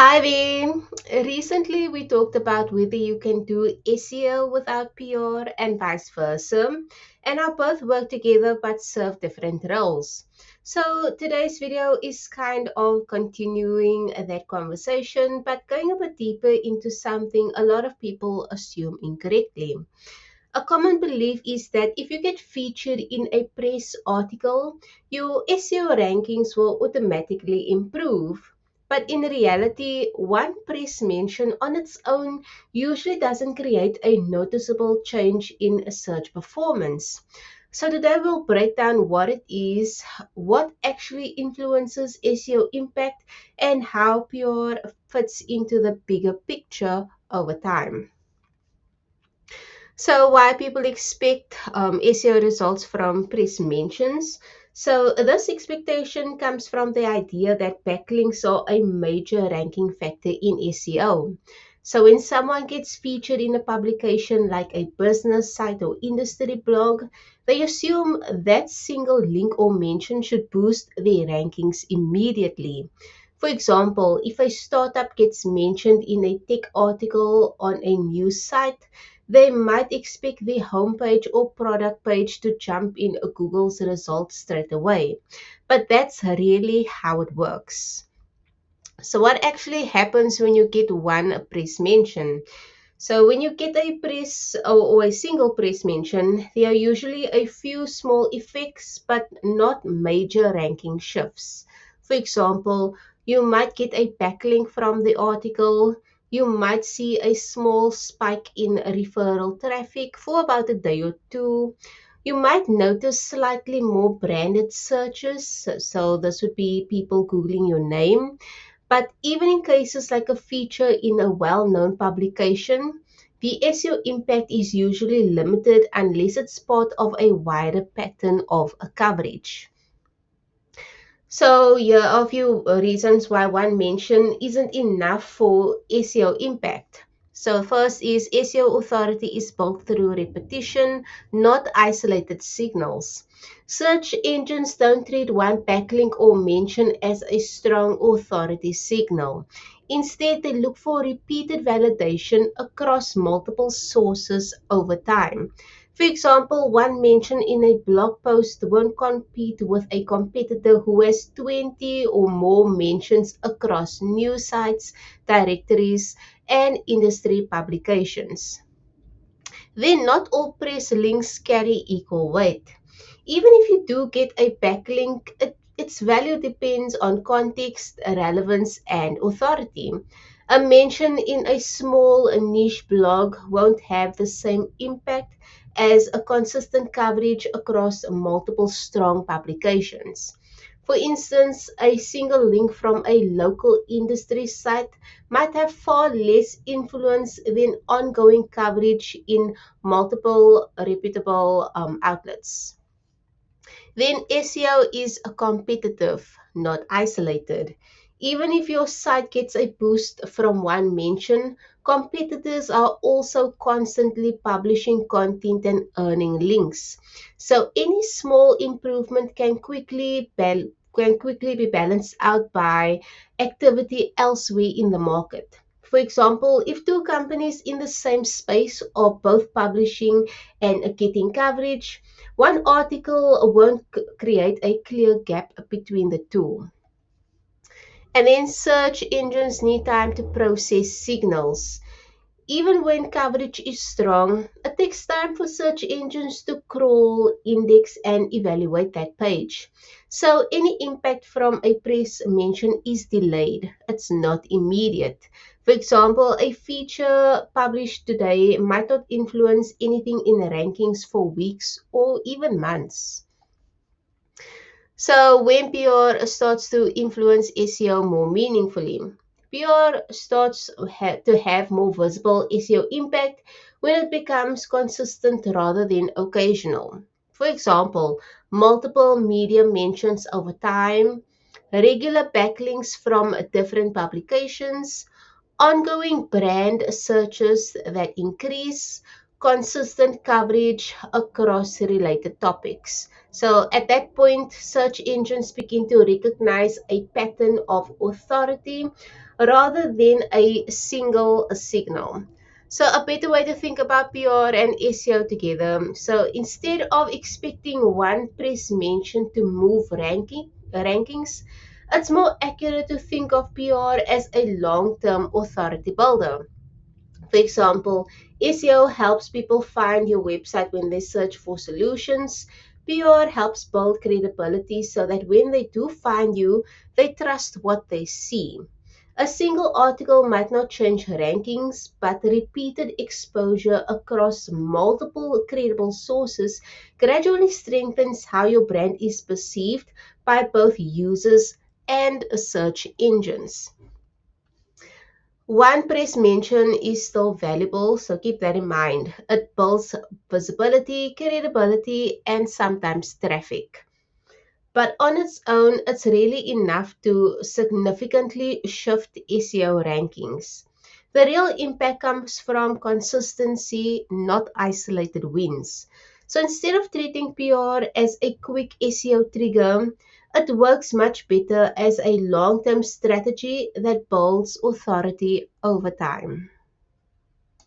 Hi, Vin. Recently, we talked about whether you can do SEO without PR and vice versa, and our both work together but serve different roles. So, today's video is kind of continuing that conversation, but going a bit deeper into something a lot of people assume incorrectly. A common belief is that if you get featured in a press article, your SEO rankings will automatically improve. But in reality, one press mention on its own usually doesn't create a noticeable change in a search performance. So today we'll break down what it is, what actually influences SEO impact, and how PR fits into the bigger picture over time. So why people expect SEO results from press mentions? So this expectation comes from the idea that backlinks are a major ranking factor in SEO. So when someone gets featured in a publication like a business site or industry blog, they assume that single link or mention should boost their rankings immediately. For example, if a startup gets mentioned in a tech article on a news site, they might expect the homepage or product page to jump in Google's results straight away. But that's really how it works. So, what actually happens when you get one press mention? So, when you get a press or a single press mention, there are usually a few small effects but not major ranking shifts. For example, you might get a backlink from the article, you might see a small spike in referral traffic for about a day or two. You might notice slightly more branded searches, so this would be people Googling your name. But even in cases like a feature in a well known publication, the SEO impact is usually limited unless it's part of a wider pattern of a coverage. So, here are a few reasons why one mention isn't enough for SEO impact. So, first is SEO authority is built through repetition, not isolated signals. Search engines don't treat one backlink or mention as a strong authority signal. Instead, they look for repeated validation across multiple sources over time. For example, one mention in a blog post won't compete with a competitor who has 20 or more mentions across news sites, directories, and industry publications. Then, not all press links carry equal weight. Even if you do get a backlink, its value depends on context, relevance, and authority. A mention in a small niche blog won't have the same impact as a consistent coverage across multiple strong publications. For instance, a single link from a local industry site might have far less influence than ongoing coverage in multiple reputable outlets. Then SEO is a competitive, not isolated. Even if your site gets a boost from one mention, competitors are also constantly publishing content and earning links. So any small improvement can quickly be balanced out by activity elsewhere in the market. For example, if two companies in the same space are both publishing and getting coverage, one article won't create a clear gap between the two. And then search engines need time to process signals. Even when coverage is strong, it takes time for search engines to crawl, index, and evaluate that page. So any impact from a press mention is delayed. It's not immediate. For example, a feature published today might not influence anything in the rankings for weeks or even months. So when PR starts to influence SEO more meaningfully, PR starts to have more visible SEO impact when it becomes consistent rather than occasional. For example, multiple media mentions over time, regular backlinks from different publications, ongoing brand searches that increase, consistent coverage across related topics. So at that point, search engines begin to recognize a pattern of authority rather than a single signal. So a better way to think about PR and SEO together. So instead of expecting one press mention to move rankings, it's more accurate to think of PR as a long-term authority builder. For example, SEO helps people find your website when they search for solutions. PR helps build credibility so that when they do find you, they trust what they see. A single article might not change rankings, but repeated exposure across multiple credible sources gradually strengthens how your brand is perceived by both users and search engines. One press mention is still valuable, so keep that in mind. It builds visibility, credibility, and sometimes traffic. But on its own, it's really enough to significantly shift SEO rankings. The real impact comes from consistency, not isolated wins. So instead of treating PR as a quick SEO trigger, it works much better as a long term strategy that builds authority over time.